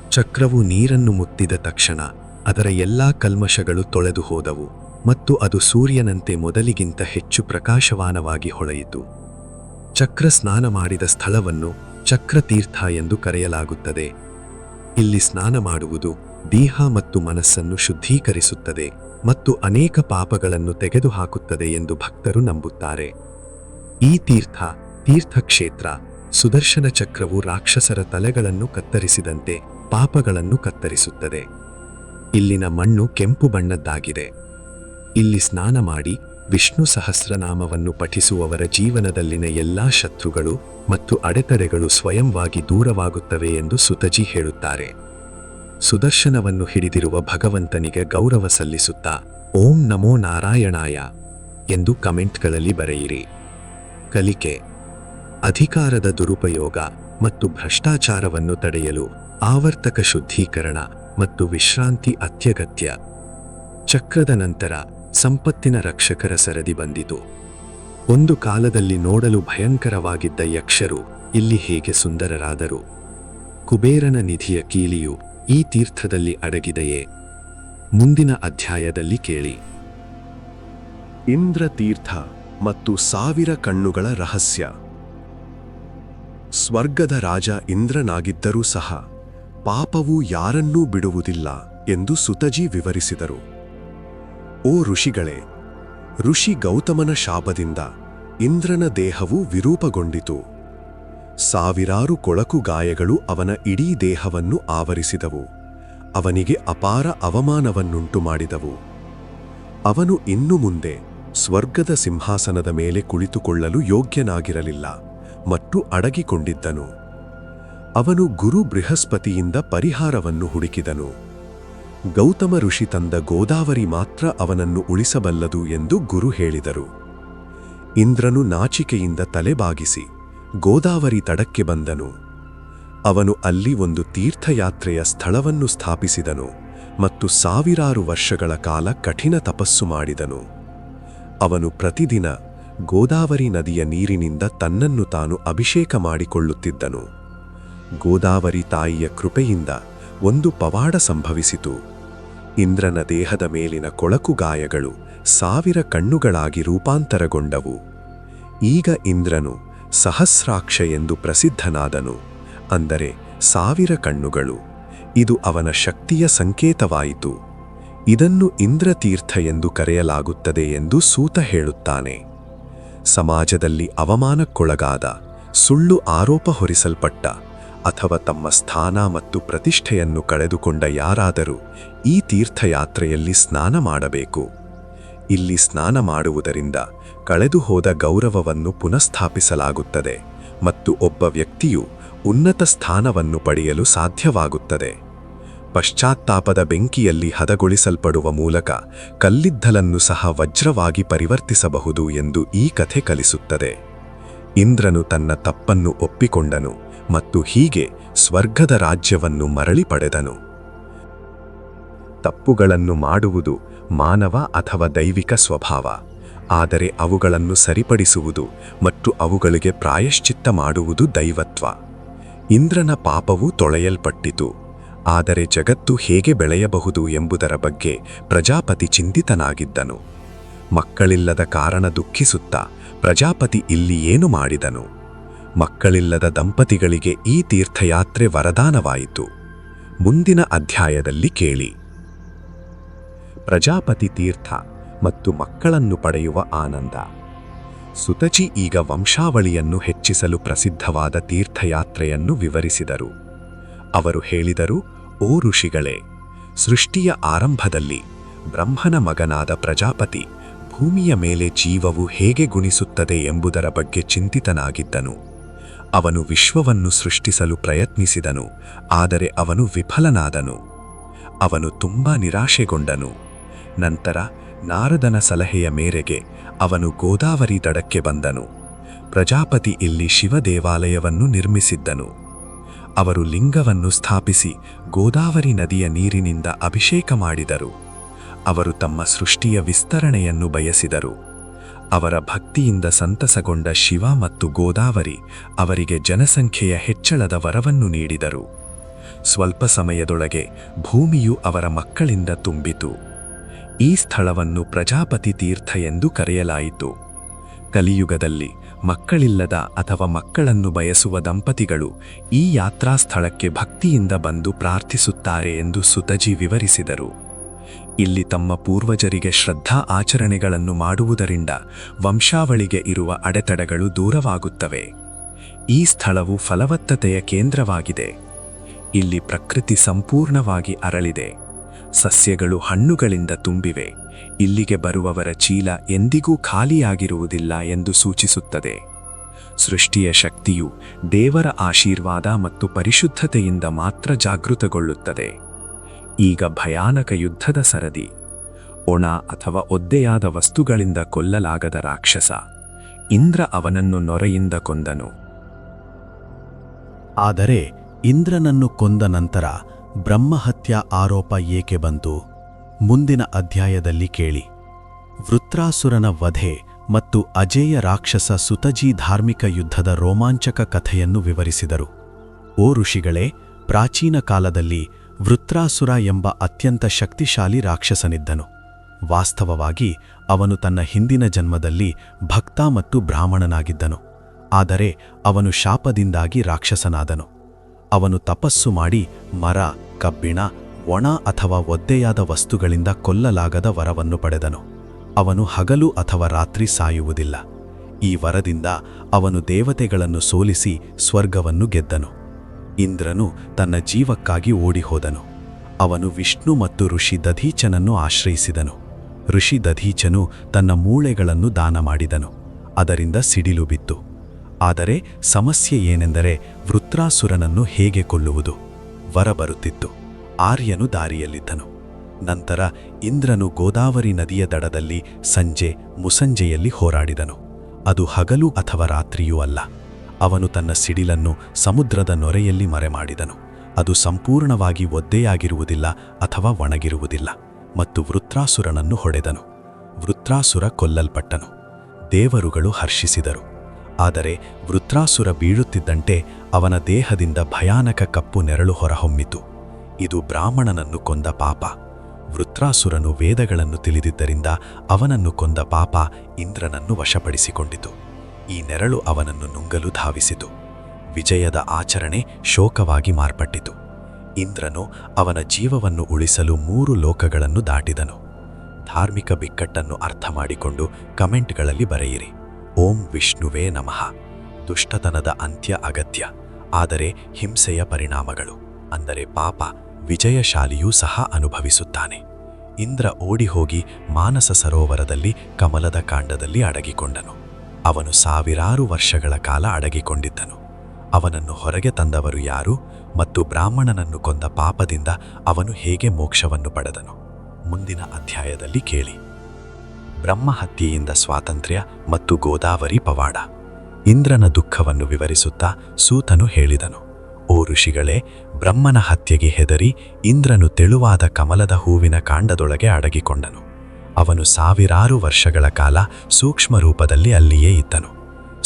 ಚಕ್ರವು ನೀರನ್ನು ಮುಟ್ಟಿದ ತಕ್ಷಣ ಅದರ ಎಲ್ಲಾ ಕಲ್ಮಶಗಳು ತೊಳೆದು ಹೋದವು ಮತ್ತು ಅದು ಸೂರ್ಯನಂತೆ ಮೊದಲಿಗಿಂತ ಹೆಚ್ಚು ಪ್ರಕಾಶಮಾನವಾಗಿ ಹೊಳೆಯಿತು. ಚಕ್ರ ಸ್ನಾನ ಮಾಡಿದ ಸ್ಥಳವನ್ನು ಚಕ್ರತೀರ್ಥ ಎಂದು ಕರೆಯಲಾಗುತ್ತದೆ. ಇಲ್ಲಿ ಸ್ನಾನ ಮಾಡುವುದು ದೇಹ ಮತ್ತು ಮನಸ್ಸನ್ನು ಶುದ್ಧೀಕರಿಸುತ್ತದೆ ಮತ್ತು ಅನೇಕ ಪಾಪಗಳನ್ನು ತೆಗೆದುಹಾಕುತ್ತದೆ ಎಂದು ಭಕ್ತರು ನಂಬುತ್ತಾರೆ. ಈ ತೀರ್ಥಕ್ಷೇತ್ರ ಸುದರ್ಶನ ಚಕ್ರವು ರಾಕ್ಷಸರ ತಲೆಗಳನ್ನು ಕತ್ತರಿಸಿದಂತೆ ಪಾಪಗಳನ್ನು ಕತ್ತರಿಸುತ್ತದೆ. ಇಲ್ಲಿನ ಮಣ್ಣು ಕೆಂಪು ಬಣ್ಣದ್ದಾಗಿದೆ. ಇಲ್ಲಿ ಸ್ನಾನ ಮಾಡಿ ವಿಷ್ಣು ಸಹಸ್ರನಾಮವನ್ನು ಪಠಿಸುವವರ ಜೀವನದಲ್ಲಿನ ಎಲ್ಲಾ ಶತ್ರುಗಳು ಮತ್ತು ಅಡೆತಡೆಗಳು ಸ್ವಯಂವಾಗಿ ದೂರವಾಗುತ್ತವೆ ಎಂದು ಸುತಜಿ ಹೇಳುತ್ತಾರೆ. ಸುದರ್ಶನವನ್ನು ಹಿಡಿದಿರುವ ಭಗವಂತನಿಗೆ ಗೌರವ ಸಲ್ಲಿಸುತ್ತಾ ಓಂ ನಮೋ ನಾರಾಯಣಾಯ ಎಂದು ಕಮೆಂಟ್ಗಳಲ್ಲಿ ಬರೆಯಿರಿ. ಕಲಿಕೆ: ಅಧಿಕಾರದ ದುರುಪಯೋಗ ಮತ್ತು ಭ್ರಷ್ಟಾಚಾರವನ್ನು ತಡೆಯಲು ಆವರ್ತಕ ಶುದ್ಧೀಕರಣ ಮತ್ತು ವಿಶ್ರಾಂತಿ ಅತ್ಯಗತ್ಯ. ಚಕ್ರದ ನಂತರ ಸಂಪತ್ತಿನ ರಕ್ಷಕರ ಸರದಿ ಬಂದಿತು. ಒಂದು ಕಾಲದಲ್ಲಿ ನೋಡಲು ಭಯಂಕರವಾಗಿದ್ದ ಯಕ್ಷರು ಇಲ್ಲಿ ಹೇಗೆ ಸುಂದರರಾದರು. ಕುಬೇರನ ನಿಧಿಯ ಕೀಲಿಯು ಈ ತೀರ್ಥದಲ್ಲಿ ಅಡಗಿದೆಯೇ? ಮುಂದಿನ ಅಧ್ಯಾಯದಲ್ಲಿ ಕೇಳಿ. ಇಂದ್ರ ತೀರ್ಥ ಮತ್ತು 1000 ಕಣ್ಣುಗಳ ರಹಸ್ಯ. ಸ್ವರ್ಗದ ರಾಜ ಇಂದ್ರನಾಗಿದ್ದರೂ ಸಹ ಪಾಪವು ಯಾರನ್ನೂ ಬಿಡುವುದಿಲ್ಲ ಎಂದು ಸುತಜಿ ವಿವರಿಸಿದರು. ಓ ಋಷಿಗಳೇ, ಋಷಿ ಗೌತಮನ ಶಾಪದಿಂದ ಇಂದ್ರನ ದೇಹವು ವಿರೂಪಗೊಂಡಿತು. ಸಾವಿರಾರು ಕೊಳಕು ಗಾಯಗಳು ಅವನ ಇಡೀ ದೇಹವನ್ನು ಆವರಿಸಿದವು. ಅವನಿಗೆ ಅಪಾರ ಅವಮಾನವನ್ನುಂಟು ಮಾಡಿದವು. ಅವನು ಇನ್ನು ಮುಂದೆ ಸ್ವರ್ಗದ ಸಿಂಹಾಸನದ ಮೇಲೆ ಕುಳಿತುಕೊಳ್ಳಲು ಯೋಗ್ಯನಾಗಿರಲಿಲ್ಲ ಮತ್ತು ಅಡಗಿಕೊಂಡಿದ್ದನು. ಅವನು ಗುರು ಬೃಹಸ್ಪತಿಯಿಂದ ಪರಿಹಾರವನ್ನು ಹುಡುಕಿದನು. ಗೌತಮ ಋಷಿ ತಂದ ಗೋದಾವರಿ ಮಾತ್ರ ಅವನನ್ನು ಉಳಿಸಬಲ್ಲದು ಎಂದು ಗುರು ಹೇಳಿದರು. ಇಂದ್ರನು ನಾಚಿಕೆಯಿಂದ ತಲೆಬಾಗಿಸಿ ಗೋದಾವರಿ ತಡಕ್ಕೆ ಬಂದನು. ಅವನು ಅಲ್ಲಿ ಒಂದು ತೀರ್ಥಯಾತ್ರೆಯ ಸ್ಥಳವನ್ನು ಸ್ಥಾಪಿಸಿದನು ಮತ್ತು ಸಾವಿರಾರು ವರ್ಷಗಳ ಕಾಲ ಕಠಿಣ ತಪಸ್ಸು ಮಾಡಿದನು. ಅವನು ಪ್ರತಿದಿನ ಗೋದಾವರಿ ನದಿಯ ನೀರಿನಿಂದ ತನ್ನನ್ನು ತಾನು ಅಭಿಷೇಕ ಮಾಡಿಕೊಳ್ಳುತ್ತಿದ್ದನು. ಗೋದಾವರಿ ತಾಯಿಯ ಕೃಪೆಯಿಂದ ಒಂದು ಪವಾಡ ಸಂಭವಿಸಿತು. ಇಂದ್ರನ ದೇಹದ ಮೇಲಿನ ಕೊಳಕು ಗಾಯಗಳು 1000 ಕಣ್ಣುಗಳಾಗಿ ರೂಪಾಂತರಗೊಂಡವು. ಈಗ ಇಂದ್ರನು ಸಹಸ್ರಾಕ್ಷ ಎಂದು ಪ್ರಸಿದ್ಧನಾದನು, ಅಂದರೆ 1000 ಕಣ್ಣುಗಳು. ಇದು ಅವನ ಶಕ್ತಿಯ ಸಂಕೇತವಾಯಿತು. ಇದನ್ನು ಇಂದ್ರತೀರ್ಥ ಎಂದು ಕರೆಯಲಾಗುತ್ತದೆ ಎಂದು ಸೂತ ಹೇಳುತ್ತಾನೆ. ಸಮಾಜದಲ್ಲಿ ಅವಮಾನಕ್ಕೊಳಗಾದ, ಸುಳ್ಳು ಆರೋಪ ಹೊರಿಸಲ್ಪಟ್ಟ ಅಥವಾ ತಮ್ಮ ಸ್ಥಾನ ಮತ್ತು ಪ್ರತಿಷ್ಠೆಯನ್ನು ಕಳೆದುಕೊಂಡ ಯಾರಾದರೂ ಈ ತೀರ್ಥಯಾತ್ರೆಯಲ್ಲಿ ಸ್ನಾನ ಮಾಡಬೇಕು. ಇಲ್ಲಿ ಸ್ನಾನ ಮಾಡುವುದರಿಂದ ಕಳೆದುಹೋದ ಗೌರವವನ್ನು ಪುನಃಸ್ಥಾಪಿಸಲಾಗುತ್ತದೆ ಮತ್ತು ಒಬ್ಬ ವ್ಯಕ್ತಿಯು ಉನ್ನತ ಸ್ಥಾನವನ್ನು ಪಡೆಯಲು ಸಾಧ್ಯವಾಗುತ್ತದೆ. ಪಶ್ಚಾತ್ತಾಪದ ಬೆಂಕಿಯಲ್ಲಿ ಹದಗೊಳಿಸಲ್ಪಡುವ ಮೂಲಕ ಕಲ್ಲಿದ್ದಲನ್ನು ಸಹ ವಜ್ರವಾಗಿ ಪರಿವರ್ತಿಸಬಹುದು ಎಂದು ಈ ಕಥೆ ಕಲಿಸುತ್ತದೆ. ಇಂದ್ರನು ತನ್ನ ತಪ್ಪನ್ನು ಒಪ್ಪಿಕೊಂಡನು ಮತ್ತು ಹೀಗೆ ಸ್ವರ್ಗದ ರಾಜ್ಯವನ್ನು ಮರಳಿ ಪಡೆದನು. ತಪ್ಪುಗಳನ್ನು ಮಾಡುವುದು ಮಾನವ ಅಥವಾ ದೈವಿಕ ಸ್ವಭಾವ, ಆದರೆ ಅವುಗಳನ್ನು ಸರಿಪಡಿಸುವುದು ಮತ್ತು ಅವುಗಳಿಗೆ ಪ್ರಾಯಶ್ಚಿತ್ತ ಮಾಡುವುದು ದೈವತ್ವ. ಇಂದ್ರನ ಪಾಪವು ತೊಳೆಯಲ್ಪಟ್ಟಿತು, ಆದರೆ ಜಗತ್ತು ಹೇಗೆ ಬೆಳೆಯಬಹುದು ಎಂಬುದರ ಬಗ್ಗೆ ಪ್ರಜಾಪತಿ ಚಿಂತಿತನಾಗಿದ್ದನು. ಮಕ್ಕಳಿಲ್ಲದ ಕಾರಣ ದುಃಖಿಸುತ್ತಾ ಪ್ರಜಾಪತಿ ಇಲ್ಲಿ ಏನು ಮಾಡಿದನು? ಮಕ್ಕಳಿಲ್ಲದ ದಂಪತಿಗಳಿಗೆ ಈ ತೀರ್ಥಯಾತ್ರೆ ವರದಾನವಾಯಿತು. ಮುಂದಿನ ಅಧ್ಯಾಯದಲ್ಲಿ ಕೇಳಿ. ಪ್ರಜಾಪತಿ ತೀರ್ಥ ಮತ್ತು ಮಕ್ಕಳನ್ನು ಪಡೆಯುವ ಆನಂದ. ಸುತಚಿ ಈಗ ವಂಶಾವಳಿಯನ್ನು ಹೆಚ್ಚಿಸಲು ಪ್ರಸಿದ್ಧವಾದ ತೀರ್ಥಯಾತ್ರೆಯನ್ನು ವಿವರಿಸಿದರು. ಅವರು ಹೇಳಿದರು, ಓ ಋಷಿಗಳೇ, ಸೃಷ್ಟಿಯ ಆರಂಭದಲ್ಲಿ ಬ್ರಹ್ಮನ ಮಗನಾದ ಪ್ರಜಾಪತಿ ಭೂಮಿಯ ಮೇಲೆ ಜೀವವು ಹೇಗೆ ಗುಣಿಸುತ್ತದೆ ಎಂಬುದರ ಬಗ್ಗೆ ಚಿಂತಿತನಾಗಿದ್ದನು. ಅವನು ವಿಶ್ವವನ್ನು ಸೃಷ್ಟಿಸಲು ಪ್ರಯತ್ನಿಸಿದನು, ಆದರೆ ಅವನು ವಿಫಲನಾದನು. ಅವನು ತುಂಬಾ ನಿರಾಶೆಗೊಂಡನು. ನಂತರ ನಾರದನ ಸಲಹೆಯ ಮೇರೆಗೆ ಅವನು ಗೋದಾವರಿ ದಡಕ್ಕೆ ಬಂದನು. ಪ್ರಜಾಪತಿ ಇಲ್ಲಿ ಶಿವ ದೇವಾಲಯವನ್ನು ನಿರ್ಮಿಸಿದ್ದನು. ಅವರು ಲಿಂಗವನ್ನು ಸ್ಥಾಪಿಸಿ ಗೋದಾವರಿ ನದಿಯ ನೀರಿನಿಂದ ಅಭಿಷೇಕ ಮಾಡಿದರು. ಅವರು ತಮ್ಮ ಸೃಷ್ಟಿಯ ವಿಸ್ತರಣೆಯನ್ನು ಬಯಸಿದರು. ಅವರ ಭಕ್ತಿಯಿಂದ ಸಂತಸಗೊಂಡ ಶಿವ ಮತ್ತು ಗೋದಾವರಿ ಅವರಿಗೆ ಜನಸಂಖ್ಯೆಯ ಹೆಚ್ಚಳದ ವರವನ್ನು ನೀಡಿದರು. ಸ್ವಲ್ಪ ಸಮಯದೊಳಗೆ ಭೂಮಿಯು ಅವರ ಮಕ್ಕಳಿಂದ ತುಂಬಿತು. ಈ ಸ್ಥಳವನ್ನು ಪ್ರಜಾಪತಿ ತೀರ್ಥ ಎಂದು ಕರೆಯಲಾಯಿತು. ಕಲಿಯುಗದಲ್ಲಿ ಮಕ್ಕಳಿಲ್ಲದ ಅಥವಾ ಮಕ್ಕಳನ್ನು ಬಯಸುವ ದಂಪತಿಗಳು ಈ ಯಾತ್ರಾ ಸ್ಥಳಕ್ಕೆ ಭಕ್ತಿಯಿಂದ ಬಂದು ಪ್ರಾರ್ಥಿಸುತ್ತಾರೆ ಎಂದು ಸುತಜಿ ವಿವರಿಸಿದರು. ಇಲ್ಲಿ ತಮ್ಮ ಪೂರ್ವಜರಿಗೆ ಶ್ರದ್ಧಾ ಆಚರಣೆಗಳನ್ನು ಮಾಡುವುದರಿಂದ ವಂಶಾವಳಿಗೆ ಇರುವ ಅಡೆತಡೆಗಳು ದೂರವಾಗುತ್ತವೆ. ಈ ಸ್ಥಳವು ಫಲವತ್ತತೆಯ ಕೇಂದ್ರವಾಗಿದೆ. ಇಲ್ಲಿ ಪ್ರಕೃತಿ ಸಂಪೂರ್ಣವಾಗಿ ಅರಳಿದೆ. ಸಸ್ಯಗಳು ಹಣ್ಣುಗಳಿಂದ ತುಂಬಿವೆ. ಇಲ್ಲಿಗೆ ಬರುವವರ ಚೀಲ ಎಂದಿಗೂ ಖಾಲಿಯಾಗಿರುವುದಿಲ್ಲ ಎಂದು ಸೂಚಿಸುತ್ತದೆ. ಸೃಷ್ಟಿಯ ಶಕ್ತಿಯು ದೇವರ ಆಶೀರ್ವಾದ ಮತ್ತು ಪರಿಶುದ್ಧತೆಯಿಂದ ಮಾತ್ರ ಜಾಗೃತಗೊಳ್ಳುತ್ತದೆ. ಈಗ ಭಯಾನಕ ಯುದ್ಧದ ಸರದಿ. ಒಣ ಅಥವಾ ಒದ್ದೆಯಾದ ವಸ್ತುಗಳಿಂದ ಕೊಲ್ಲಲಾಗದ ರಾಕ್ಷಸ. ಇಂದ್ರ ಅವನನ್ನು ನೊರೆಯಿಂದ ಕೊಂದನು. ಆದರೆ ಇಂದ್ರನನ್ನು ಕೊಂದ ನಂತರ ಬ್ರಹ್ಮಹತ್ಯಾ ಆರೋಪ ಏಕೆ ಬಂತು? ಮುಂದಿನ ಅಧ್ಯಾಯದಲ್ಲಿ ಕೇಳಿ. ವೃತ್ರಾಸುರನ ವಧೆ ಮತ್ತು ಅಜೇಯ ರಾಕ್ಷಸ ಸುತಜಿ ಧಾರ್ಮಿಕ ಯುದ್ಧದ ರೋಮಾಂಚಕ ಕಥೆಯನ್ನು ವಿವರಿಸಿದರು. ಓ ಋಷಿಗಳೇ, ಪ್ರಾಚೀನ ಕಾಲದಲ್ಲಿ ವೃತ್ರಾಸುರ ಎಂಬ ಅತ್ಯಂತ ಶಕ್ತಿಶಾಲಿ ರಾಕ್ಷಸನಿದ್ದನು. ವಾಸ್ತವವಾಗಿ ಅವನು ತನ್ನ ಹಿಂದಿನ ಜನ್ಮದಲ್ಲಿ ಭಕ್ತ ಮತ್ತು ಬ್ರಾಹ್ಮಣನಾಗಿದ್ದನು. ಆದರೆ ಅವನು ಶಾಪದಿಂದಾಗಿ ರಾಕ್ಷಸನಾದನು. ಅವನು ತಪಸ್ಸು ಮಾಡಿ ಮರ, ಕಬ್ಬಿಣ, ಒಣ ಅಥವಾ ಒದ್ದೆಯಾದ ವಸ್ತುಗಳಿಂದ ಕೊಲ್ಲಲಾಗದ ವರವನ್ನು ಪಡೆದನು. ಅವನು ಹಗಲು ಅಥವಾ ರಾತ್ರಿ ಸಾಯುವುದಿಲ್ಲ. ಈ ವರದಿಂದ ಅವನು ದೇವತೆಗಳನ್ನು ಸೋಲಿಸಿ ಸ್ವರ್ಗವನ್ನು ಗೆದ್ದನು. ಇಂದ್ರನು ತನ್ನ ಜೀವಕ್ಕಾಗಿ ಓಡಿಹೋದನು. ಅವನು ವಿಷ್ಣು ಮತ್ತು ಋಷಿ ದಧೀಚನನ್ನು ಆಶ್ರಯಿಸಿದನು. ಋಷಿ ದಧೀಚನು ತನ್ನ ಮೂಳೆಗಳನ್ನು ದಾನ ಮಾಡಿದನು. ಅದರಿಂದ ಸಿಡಿಲು ಬಿತ್ತು. ಆದರೆ ಸಮಸ್ಯೆ ಏನೆಂದರೆ ವೃತ್ರಾಸುರನನ್ನು ಹೇಗೆ ಕೊಲ್ಲುವುದು? ವರ ಬರುತ್ತಿತ್ತು. ಆರ್ಯನು ದಾರಿಯಲ್ಲಿದ್ದನು. ನಂತರ ಇಂದ್ರನು ಗೋದಾವರಿ ನದಿಯ ದಡದಲ್ಲಿ ಮುಸಂಜೆಯಲ್ಲಿ ಹೋರಾಡಿದನು. ಅದು ಹಗಲು ಅಥವಾ ರಾತ್ರಿಯೂ ಅಲ್ಲ. ಅವನು ತನ್ನ ಸಿಡಿಲನ್ನು ಸಮುದ್ರದ ನೊರೆಯಲ್ಲಿ ಮರೆಮಾಡಿದನು. ಅದು ಸಂಪೂರ್ಣವಾಗಿ ಒದ್ದೆಯಾಗಿರುವುದಿಲ್ಲ ಅಥವಾ ಒಣಗಿರುವುದಿಲ್ಲ. ಮತ್ತು ವೃತ್ರಾಸುರನನ್ನು ಹೊಡೆದನು. ವೃತ್ರಾಸುರ ಕೊಲ್ಲಲ್ಪಟ್ಟನು. ದೇವರುಗಳು ಹರ್ಷಿಸಿದರು. ಆದರೆ ವೃತ್ರಾಸುರ ಬೀಳುತ್ತಿದ್ದಂತೆ ಅವನ ದೇಹದಿಂದ ಭಯಾನಕ ಕಪ್ಪು ನೆರಳು ಹೊರಹೊಮ್ಮಿತು. ಇದು ಬ್ರಾಹ್ಮಣನನ್ನು ಕೊಂದ ಪಾಪ. ವೃತ್ರಾಸುರನು ವೇದಗಳನ್ನು ತಿಳಿದಿದ್ದರಿಂದ ಅವನನ್ನು ಕೊಂದ ಪಾಪ ಇಂದ್ರನನ್ನು ವಶಪಡಿಸಿಕೊಂಡಿತು. ಈ ನೆರಳು ಅವನನ್ನು ನುಂಗಲು ಧಾವಿಸಿತು. ವಿಜಯದ ಆಚರಣೆ ಶೋಕವಾಗಿ ಮಾರ್ಪಟ್ಟಿತು. ಇಂದ್ರನು ಅವನ ಜೀವವನ್ನು ಉಳಿಸಲು 3 ಲೋಕಗಳನ್ನು ದಾಟಿದನು. ಧಾರ್ಮಿಕ ಬಿಕ್ಕಟ್ಟನ್ನು ಅರ್ಥ ಮಾಡಿಕೊಂಡು ಕಮೆಂಟ್ಗಳಲ್ಲಿ ಬರೆಯಿರಿ. ಓಂ ವಿಷ್ಣುವೇ ನಮಃ. ದುಷ್ಟತನದ ಅಂತ್ಯ ಅಗತ್ಯ, ಆದರೆ ಹಿಂಸೆಯ ಪರಿಣಾಮಗಳು ಅಂದರೆ ಪಾಪ ವಿಜಯಶಾಲಿಯೂ ಸಹ ಅನುಭವಿಸುತ್ತಾನೆ. ಇಂದ್ರ ಓಡಿಹೋಗಿ ಮಾನಸ ಸರೋವರದಲ್ಲಿ ಕಮಲದ ಕಾಂಡದಲ್ಲಿ ಅಡಗಿಕೊಂಡನು. ಅವನು 1000 ವರ್ಷಗಳ ಕಾಲ ಅಡಗಿಕೊಂಡಿದ್ದನು. ಅವನನ್ನು ಹೊರಗೆ ತಂದವರು ಯಾರು ಮತ್ತು ಬ್ರಾಹ್ಮಣನನ್ನು ಕೊಂದ ಪಾಪದಿಂದ ಅವನು ಹೇಗೆ ಮೋಕ್ಷವನ್ನು ಪಡೆದನು? ಮುಂದಿನ ಅಧ್ಯಾಯದಲ್ಲಿ ಕೇಳಿ. ಬ್ರಹ್ಮಹತ್ಯೆಯಿಂದ ಸ್ವಾತಂತ್ರ್ಯ ಮತ್ತು ಗೋದಾವರಿ ಪವಾಡ. ಇಂದ್ರನ ದುಃಖವನ್ನು ವಿವರಿಸುತ್ತಾ ಸೂತನು ಹೇಳಿದನು, ಓ ಋಷಿಗಳೇ, ಬ್ರಹ್ಮನ ಹತ್ಯೆಗೆ ಹೆದರಿ ಇಂದ್ರನು ತೆಳುವಾದ ಕಮಲದ ಹೂವಿನ ಕಾಂಡದೊಳಗೆ ಅಡಗಿಕೊಂಡನು. ಅವನು 1000 ವರ್ಷಗಳ ಕಾಲ ಸೂಕ್ಷ್ಮ ರೂಪದಲ್ಲಿ ಅಲ್ಲಿಯೇ ಇದ್ದನು.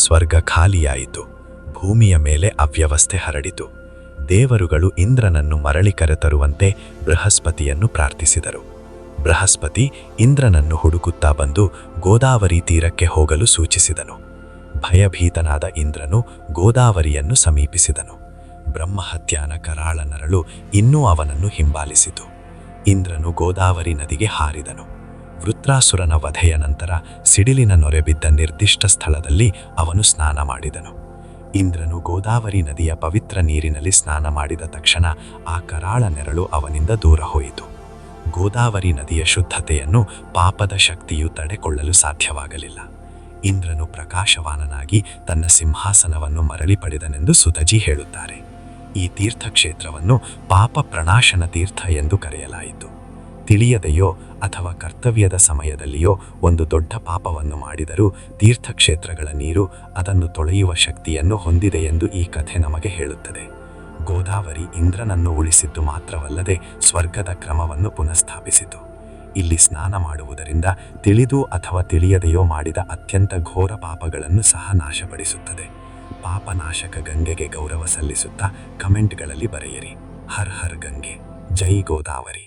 ಸ್ವರ್ಗ ಖಾಲಿಯಾಯಿತು. ಭೂಮಿಯ ಮೇಲೆ ಅವ್ಯವಸ್ಥೆ ಹರಡಿತು. ದೇವರುಗಳು ಇಂದ್ರನನ್ನು ಮರಳಿ ಕರೆತರುವಂತೆ ಬೃಹಸ್ಪತಿಯನ್ನು ಪ್ರಾರ್ಥಿಸಿದರು. ಬೃಹಸ್ಪತಿ ಇಂದ್ರನನ್ನು ಹುಡುಕುತ್ತಾ ಬಂದು ಗೋದಾವರಿ ತೀರಕ್ಕೆ ಹೋಗಲು ಸೂಚಿಸಿದನು. ಭಯಭೀತನಾದ ಇಂದ್ರನು ಗೋದಾವರಿಯನ್ನು ಸಮೀಪಿಸಿದನು. ಬ್ರಹ್ಮಹತ್ಯಾನ ಕರಾಳ ನರಳು ಇನ್ನೂ ಅವನನ್ನು ಹಿಂಬಾಲಿಸಿತು. ಇಂದ್ರನು ಗೋದಾವರಿ ನದಿಗೆ ಹಾರಿದನು. ವೃತ್ರಾಸುರನ ವಧೆಯ ನಂತರ ಸಿಡಿಲಿನ ನೊರೆ ಬಿದ್ದ ನಿರ್ದಿಷ್ಟ ಸ್ಥಳದಲ್ಲಿ ಅವನು ಸ್ನಾನ ಮಾಡಿದನು. ಇಂದ್ರನು ಗೋದಾವರಿ ನದಿಯ ಪವಿತ್ರ ನೀರಿನಲ್ಲಿ ಸ್ನಾನ ಮಾಡಿದ ತಕ್ಷಣ ಆ ಕರಾಳ ನೆರಳು ಅವನಿಂದ ದೂರ ಹೋಯಿತು. ಗೋದಾವರಿ ನದಿಯ ಶುದ್ಧತೆಯನ್ನು ಪಾಪದ ಶಕ್ತಿಯು ತಡೆಕೊಳ್ಳಲು ಸಾಧ್ಯವಾಗಲಿಲ್ಲ. ಇಂದ್ರನು ಪ್ರಕಾಶವಾನನಾಗಿ ತನ್ನ ಸಿಂಹಾಸನವನ್ನು ಮರಳಿ ಪಡೆದನೆಂದು ಸುತಜಿ ಹೇಳುತ್ತಾರೆ. ಈ ತೀರ್ಥಕ್ಷೇತ್ರವನ್ನು ಪಾಪ ಪ್ರಣಾಶನ ತೀರ್ಥ ಎಂದು ಕರೆಯಲಾಯಿತು. ತಿಳಿಯದೆಯೋ ಅಥವಾ ಕರ್ತವ್ಯದ ಸಮಯದಲ್ಲಿಯೋ ಒಂದು ದೊಡ್ಡ ಪಾಪವನ್ನು ಮಾಡಿದರೂ ತೀರ್ಥಕ್ಷೇತ್ರಗಳ ನೀರು ಅದನ್ನು ತೊಳೆಯುವ ಶಕ್ತಿಯನ್ನು ಹೊಂದಿದೆ ಎಂದು ಈ ಕಥೆ ನಮಗೆ ಹೇಳುತ್ತದೆ. ಗೋದಾವರಿ ಇಂದ್ರನನ್ನು ಉಳಿಸಿದ್ದು ಮಾತ್ರವಲ್ಲದೆ ಸ್ವರ್ಗದ ಕ್ರಮವನ್ನು ಪುನಃಸ್ಥಾಪಿಸಿತು. ಇಲ್ಲಿ ಸ್ನಾನ ಮಾಡುವುದರಿಂದ ತಿಳಿದು ಅಥವಾ ತಿಳಿಯದೆಯೋ ಮಾಡಿದ ಅತ್ಯಂತ ಘೋರ ಪಾಪಗಳನ್ನು ಸಹ ನಾಶಪಡಿಸುತ್ತದೆ. ಪಾಪನಾಶಕ ಗಂಗೆಗೆ ಗೌರವ ಸಲ್ಲಿಸುತ್ತಾ ಕಮೆಂಟ್ಗಳಲ್ಲಿ ಬರೆಯಿರಿ. ಹರ್ ಹರ್ ಗಂಗೆ, ಜೈ ಗೋದಾವರಿ.